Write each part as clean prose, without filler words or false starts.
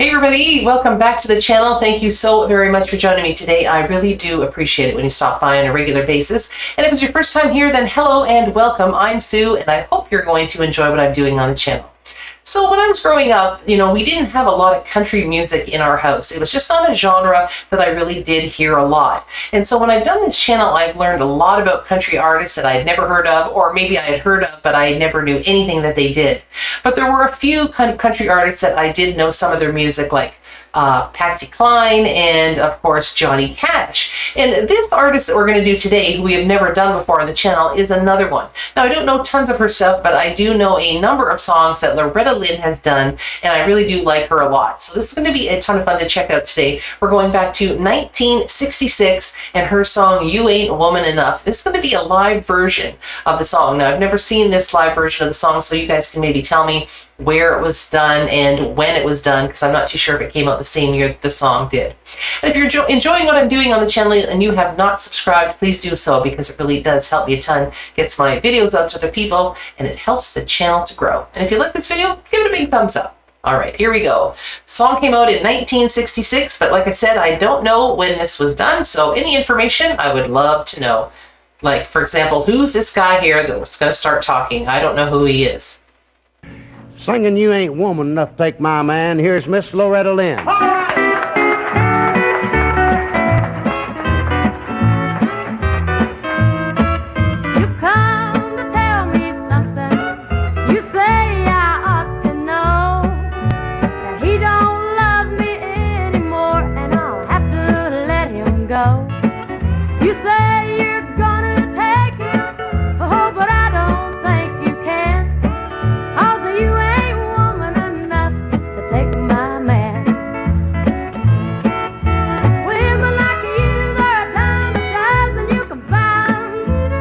Hey everybody, welcome back to the channel. Thank you so very much for joining me today. I really do appreciate it when you stop by on a regular basis. And if it's your first time here, then hello and welcome. I'm Sue, and I hope you're going to enjoy what I'm doing on the channel. So when I was growing up, we didn't have a lot of country music in our house. It was just not a genre that I really did hear a lot. And so when I've done this channel, I've learned a lot about country artists that I had never heard of, or maybe I had heard of, but I never knew anything that they did. But there were a few kind of country artists that I did know some of their music, like Patsy Cline and of course Johnny Cash. And this artist that we're going to do today, who we have never done before on the channel, is another one. Now, I don't know tons of her stuff, but I do know a number of songs that Loretta Lynn has done, and I really do like her a lot. So this is going to be a ton of fun to check out today. We're going back to 1966 and her song You Ain't Woman Enough. This is going to be a live version of the song. Now, I've never seen this live version of the song, so you guys can maybe tell me where it was done and when it was done, because I'm not too sure if it came out the same year that the song did. And if you're enjoying what I'm doing on the channel and you have not subscribed, please do so, because it really does help me a ton. Gets my videos out to other people, and it helps the channel to grow. And if you like this video, give it a big thumbs up. All right, here we go. The song came out in 1966, but like I said, I don't know when this was done, so any information I would love to know. Like, for example, who's this guy here that's going to start talking? I don't know who he is. Singing You Ain't Woman Enough to Take My Man, here's Miss Loretta Lynn. You've come to tell me something. You say I ought to know that he don't love me anymore, and I'll have to let him go. You say you're gonna take him, oh, but I don't think you can. You ain't woman enough to take my man. Women like you, they're a dime a dozen you can find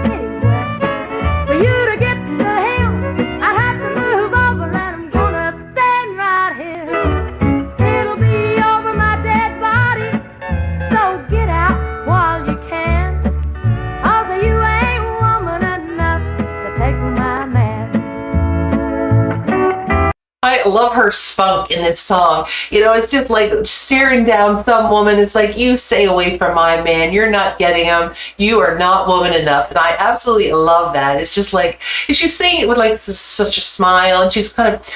anywhere. For you to get to him, I have to move over, and I'm gonna stand right here. It'll be over my dead body, so get out while you can. 'Cause you ain't woman enough to take my man. I love her spunk in this song. It's just like staring down some woman. It's like, you stay away from my man. You're not getting him. You are not woman enough. And I absolutely love that. It's just like, she's saying it with like such a smile, and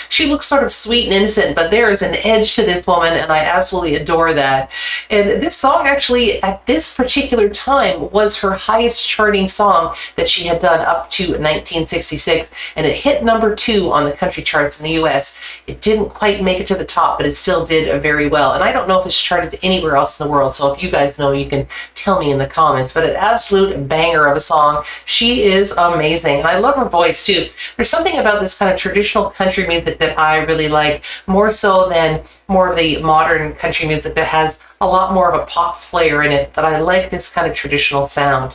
she looks sort of sweet and innocent, but there is an edge to this woman, and I absolutely adore that. And this song actually, at this particular time, was her highest charting song that she had done up to 1966, and it hit #2 on the country charts in the US. It didn't quite make it to the top, but it still did very well. And I don't know if it's charted anywhere else in the world, so if you guys know, you can tell me in the comments. But an absolute banger of a song. She is amazing, and I love her voice too. There's something about this kind of traditional country music that I really like, more so than more of the modern country music that has a lot more of a pop flair in it, but I like this kind of traditional sound.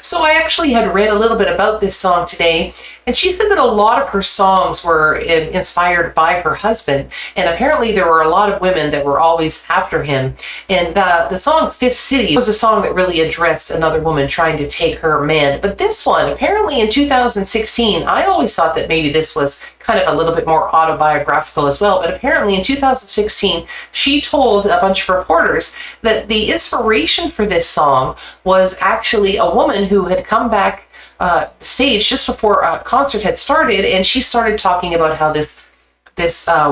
So I actually had read a little bit about this song today, and she said that a lot of her songs were inspired by her husband, and apparently there were a lot of women that were always after him. And the song Fifth City was a song that really addressed another woman trying to take her man. But this one, apparently in 2016, I always thought that maybe this was kind of a little bit more autobiographical as well, but apparently in 2016, she told a bunch of reporters that the inspiration for this song was actually a woman who had come back stage just before a concert had started, and she started talking about how this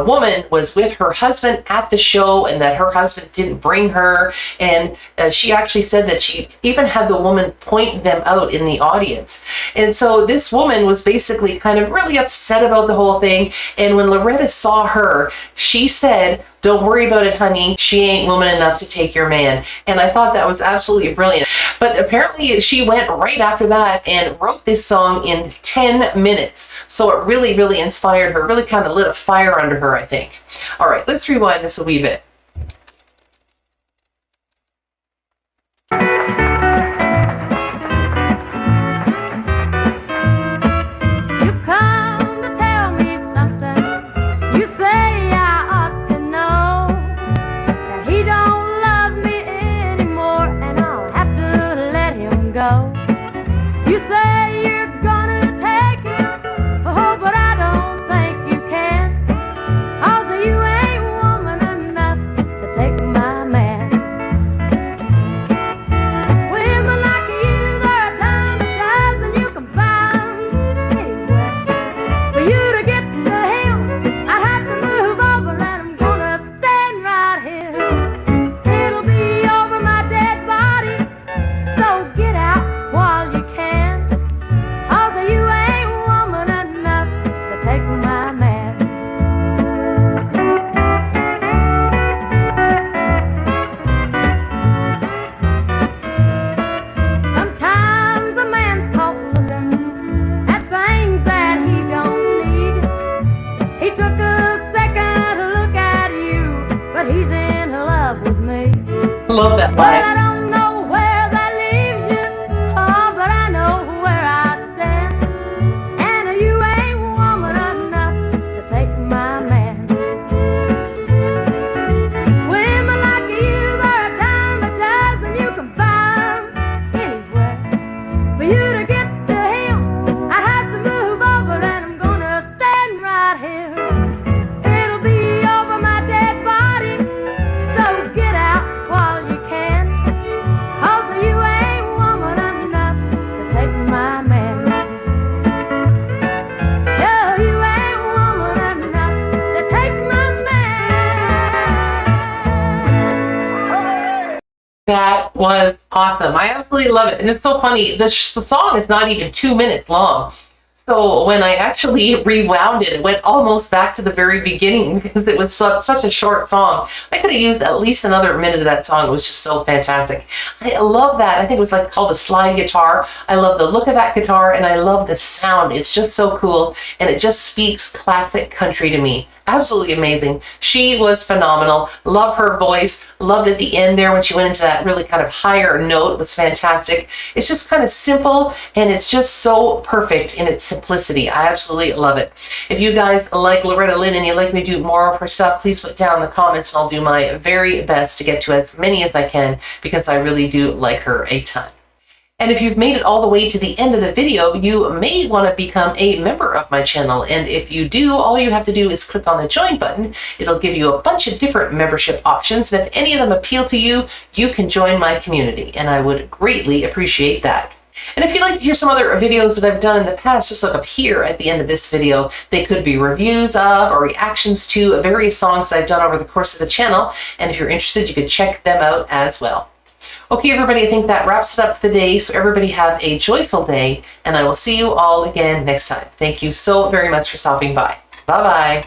woman was with her husband at the show, and that her husband didn't bring her. And she actually said that she even had the woman point them out in the audience. And so this woman was basically kind of really upset about the whole thing. And when Loretta saw her, she said, "Don't worry about it, honey. She ain't woman enough to take your man." And I thought that was absolutely brilliant. But apparently she went right after that and wrote this song in 10 minutes. So it really, really inspired her, really kind of lit a fire under her, I think. All right, let's rewind this a wee bit. You've come to tell me something. You say I ought to know that he don't love me anymore, and I'll have to let him go. You say you're gonna take him, oh, but I don't think you can. 'Cause you ain't woman enough love that Well, I line. don't know where that leaves you, oh, but I know where I stand. And you ain't woman enough to take my man. Women like you, they're a dime a dozen. You can find anywhere. For you to get to him, I'd have to move over, and I'm gonna stand right here. It'll be over my dead body, so get out while you can. 'Cause you ain't woman enough to take my man. No, you ain't woman enough to take my man. That was awesome. I absolutely love it. And it's so funny. The song is not even 2 minutes long. So when I actually rewound it, it went almost back to the very beginning because it was such a short song. I could have used at least another minute of that song. It was just so fantastic. I love that. I think it was like called a slide guitar. I love the look of that guitar, and I love the sound. It's just so cool, and it just speaks classic country to me. Absolutely amazing. She was phenomenal. Love her voice. Loved at the end there when she went into that really kind of higher note. It was fantastic. It's just kind of simple, and it's just so perfect in its simplicity. I absolutely love it. If you guys like Loretta Lynn and you'd like me to do more of her stuff, please put down in the comments, and I'll do my very best to get to as many as I can because I really do like her a ton. And if you've made it all the way to the end of the video, you may want to become a member of my channel. And if you do, all you have to do is click on the join button. It'll give you a bunch of different membership options. And if any of them appeal to you, you can join my community. And I would greatly appreciate that. And if you'd like to hear some other videos that I've done in the past, just look up here at the end of this video. They could be reviews of or reactions to various songs that I've done over the course of the channel. And if you're interested, you could check them out as well. Okay, everybody, I think that wraps it up for the day. So everybody have a joyful day, and I will see you all again next time. Thank you so very much for stopping by. Bye-bye.